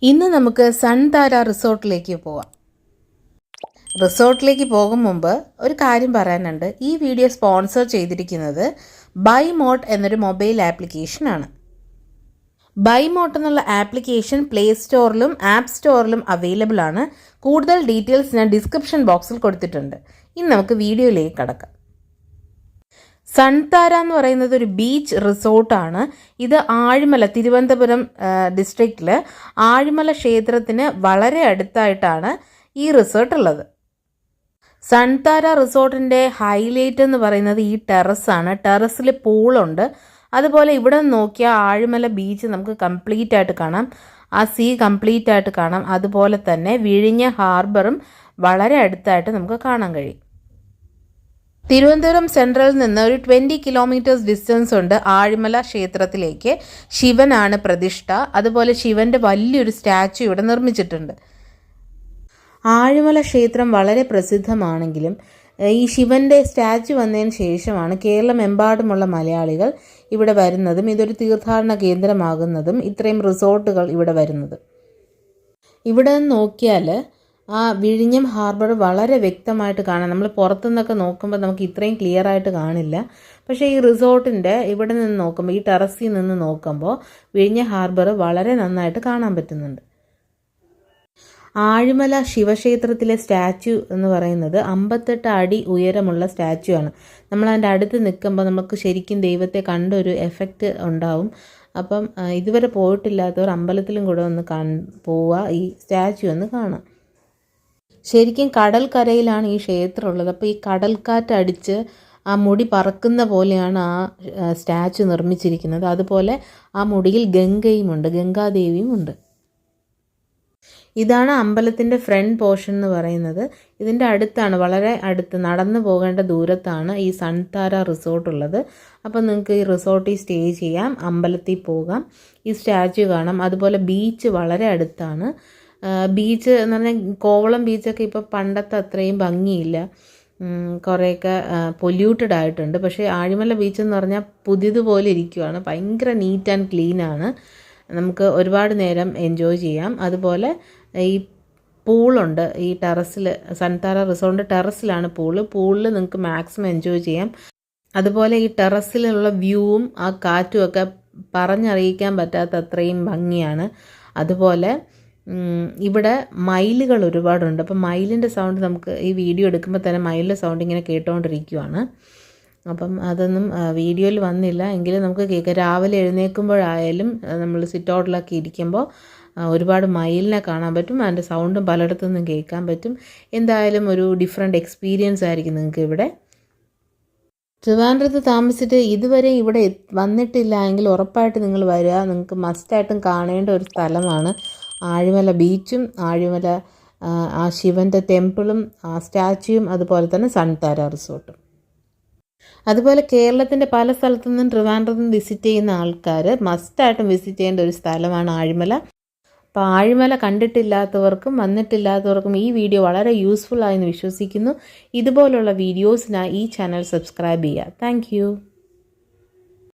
ഇന്ന് നമുക്ക് സൺതാര റിസോർട്ടിലേക്ക് പോവാം. റിസോർട്ടിലേക്ക് പോകും മുമ്പ് ഒരു കാര്യം പറയാനുണ്ട്. ഈ വീഡിയോ സ്പോൺസർ ചെയ്തിരിക്കുന്നത് ബൈമോട്ട് എന്നൊരു മൊബൈൽ ആപ്ലിക്കേഷനാണ്. ബൈമോട്ട് എന്നുള്ള ആപ്ലിക്കേഷൻ പ്ലേ സ്റ്റോറിലും ആപ്പ് സ്റ്റോറിലും അവൈലബിൾ ആണ്. കൂടുതൽ ഡീറ്റെയിൽസ് ഞാൻ ഡിസ്ക്രിപ്ഷൻ ബോക്സിൽ കൊടുത്തിട്ടുണ്ട്. ഇനി നമുക്ക് വീഡിയോയിലേക്ക് കടക്കാം. സൺതാര എന്ന് പറയുന്നത് ഒരു ബീച്ച് റിസോർട്ടാണ്. ഇത് ആഴിമല, തിരുവനന്തപുരം ഡിസ്ട്രിക്റ്റിൽ ആഴിമല ക്ഷേത്രത്തിന് വളരെ അടുത്തായിട്ടാണ് ഈ റിസോർട്ട് ഉള്ളത്. സൺതാര റിസോർട്ടിൻ്റെ ഹൈലൈറ്റ് എന്ന് പറയുന്നത് ഈ ടെറസാണ്. ടെറസിൽ പൂളുണ്ട്. അതുപോലെ ഇവിടെ നോക്കിയാൽ ആഴിമല ബീച്ച് നമുക്ക് കംപ്ലീറ്റ് ആയിട്ട് കാണാം. ആ സീ കംപ്ലീറ്റ് ആയിട്ട് കാണാം. അതുപോലെ തന്നെ വിഴിഞ്ഞ ഹാർബറും വളരെ അടുത്തായിട്ട് നമുക്ക് കാണാൻ കഴിയും. തിരുവനന്തപുരം സെൻട്രലിൽ നിന്ന് ഒരു 20 കിലോമീറ്റേഴ്സ് ഡിസ്റ്റൻസ് ഉണ്ട് ആഴിമല ക്ഷേത്രത്തിലേക്ക്. ശിവനാണ് പ്രതിഷ്ഠ. അതുപോലെ ശിവൻ്റെ വലിയൊരു സ്റ്റാച്യു ഇവിടെ നിർമ്മിച്ചിട്ടുണ്ട്. ആഴിമല ക്ഷേത്രം വളരെ പ്രസിദ്ധമാണെങ്കിലും ഈ ശിവൻ്റെ സ്റ്റാച്യു വന്നതിന് ശേഷമാണ് കേരളമെമ്പാടുമുള്ള മലയാളികൾ ഇവിടെ വരുന്നതും ഇതൊരു തീർത്ഥാടന കേന്ദ്രമാകുന്നതും ഇത്രയും റിസോർട്ടുകൾ ഇവിടെ വരുന്നതും. ഇവിടെ നോക്കിയാൽ ആ വിഴിഞ്ഞം ഹാർബർ വളരെ വ്യക്തമായിട്ട് കാണാം. നമ്മൾ പുറത്തുനിന്നൊക്കെ നോക്കുമ്പോൾ നമുക്ക് ഇത്രയും ക്ലിയർ ആയിട്ട് കാണില്ല. പക്ഷേ ഈ റിസോർട്ടിൻ്റെ ഇവിടെ നിന്ന് നോക്കുമ്പോൾ, ഈ ടെറസിൽ നിന്ന് നോക്കുമ്പോൾ വിഴിഞ്ഞ ഹാർബർ വളരെ നന്നായിട്ട് കാണാൻ പറ്റുന്നുണ്ട്. ആഴിമല ശിവക്ഷേത്രത്തിലെ സ്റ്റാച്യു എന്ന് പറയുന്നത് 58 അടി ഉയരമുള്ള സ്റ്റാച്യു ആണ്. നമ്മൾ അതിൻ്റെ അടുത്ത് നിൽക്കുമ്പോൾ നമുക്ക് ശരിക്കും ദൈവത്തെ കണ്ടൊരു എഫക്റ്റ് ഉണ്ടാവും. അപ്പം ഇതുവരെ പോയിട്ടില്ലാത്തവർ അമ്പലത്തിലും കൂടെ ഒന്ന് പോവുക, ഈ സ്റ്റാച്യു ഒന്ന് കാണാം. ശരിക്കും കടൽക്കരയിലാണ് ഈ ക്ഷേത്രം ഉള്ളത്. അപ്പോൾ ഈ കടൽക്കാറ്റടിച്ച് ആ മുടി പറക്കുന്ന പോലെയാണ് ആ സ്റ്റാച്യു നിർമ്മിച്ചിരിക്കുന്നത്. അതുപോലെ ആ മുടിയിൽ ഗംഗയുമുണ്ട്, ഗംഗാദേവിയും ഉണ്ട്. ഇതാണ് അമ്പലത്തിൻ്റെ ഫ്രണ്ട് പോർഷൻ എന്ന് പറയുന്നത്. ഇതിൻ്റെ അടുത്താണ്, വളരെ അടുത്ത് നടന്നു പോകേണ്ട ദൂരത്താണ് ഈ സൺതാര റിസോർട്ട് ഉള്ളത്. അപ്പോൾ നിങ്ങൾക്ക് ഈ റിസോർട്ടിൽ സ്റ്റേ ചെയ്യാം, അമ്പലത്തിൽ പോകാം, ഈ സ്റ്റാച്യു കാണാം. അതുപോലെ ബീച്ച് വളരെ അടുത്താണ്. ബീച്ച് എന്ന് പറഞ്ഞാൽ കോവളം ബീച്ചൊക്കെ ഇപ്പോൾ പണ്ടത്തെ അത്രയും ഭംഗിയില്ല, കുറേയൊക്കെ പൊല്യൂട്ടഡ് ആയിട്ടുണ്ട്. പക്ഷേ ആഴിമല ബീച്ച് എന്ന് പറഞ്ഞാൽ പുതിയതുപോലെ ഇരിക്കുകയാണ്. ഭയങ്കര നീറ്റ് ആൻഡ് ക്ലീനാണ്. നമുക്ക് ഒരുപാട് നേരം എൻജോയ് ചെയ്യാം. അതുപോലെ ഈ പൂളുണ്ട് ഈ ടെറസിൽ. സൺതാര റിസോർട്ടിൻ്റെ ടെറസിലാണ് പൂളിൽ നിങ്ങൾക്ക് മാക്സിമം എൻജോയ് ചെയ്യാം. അതുപോലെ ഈ ടെറസിലുള്ള വ്യൂവും ആ കാറ്റും ഒക്കെ പറഞ്ഞറിയിക്കാൻ പറ്റാത്ത അത്രയും ഭംഗിയാണ്. അതുപോലെ ഇവിടെ മയിലുകൾ ഒരുപാടുണ്ട്. അപ്പം മയിലിൻ്റെ സൗണ്ട് നമുക്ക് ഈ വീഡിയോ എടുക്കുമ്പോൾ തന്നെ മയിലിൻ്റെ സൗണ്ട് ഇങ്ങനെ കേട്ടുകൊണ്ടിരിക്കുകയാണ്. അപ്പം അതൊന്നും വീഡിയോയിൽ വന്നില്ല, എങ്കിലും നമുക്ക് കേൾക്കാം. രാവിലെ എഴുന്നേൽക്കുമ്പോഴായാലും നമ്മൾ സിറ്റ് ഔട്ടിലൊക്കെ ഇരിക്കുമ്പോൾ ഒരുപാട് മയിലിനെ കാണാൻ പറ്റും. അതിൻ്റെ സൗണ്ടും പലയിടത്തു നിന്നും കേൾക്കാൻ പറ്റും. എന്തായാലും ഒരു ഡിഫറെൻ്റ് എക്സ്പീരിയൻസ് ആയിരിക്കും നിങ്ങൾക്ക് ഇവിടെ. ട്രിവാൻഡ്രത്ത് താമസിച്ചിട്ട് ഇതുവരെ ഇവിടെ വന്നിട്ടില്ല എങ്കിൽ ഉറപ്പായിട്ട് നിങ്ങൾ വരിക. നിങ്ങൾക്ക് മസ്റ്റായിട്ടും കാണേണ്ട ഒരു സ്ഥലമാണ് ആഴിമല ബീച്ചും ആഴിമല ആ ശിവൻ്റെ ടെമ്പിളും ആ സ്റ്റാച്യുവും അതുപോലെ തന്നെ സൺതാര റിസോർട്ടും. അതുപോലെ കേരളത്തിൻ്റെ പല സ്ഥലത്തു നിന്നും ട്രിവാൻഡ്രത്ത് നിന്ന് വിസിറ്റ് ചെയ്യുന്ന ആൾക്കാർ മസ്റ്റായിട്ടും വിസിറ്റ് ചെയ്യേണ്ട ഒരു സ്ഥലമാണ് ആഴിമല. അപ്പോൾ ആഴിമല കണ്ടിട്ടില്ലാത്തവർക്കും വന്നിട്ടില്ലാത്തവർക്കും ഈ വീഡിയോ വളരെ യൂസ്ഫുൾ ആയെന്ന് വിശ്വസിക്കുന്നു. ഇതുപോലുള്ള വീഡിയോസിനായി ഈ ചാനൽ സബ്സ്ക്രൈബ് ചെയ്യുക. താങ്ക്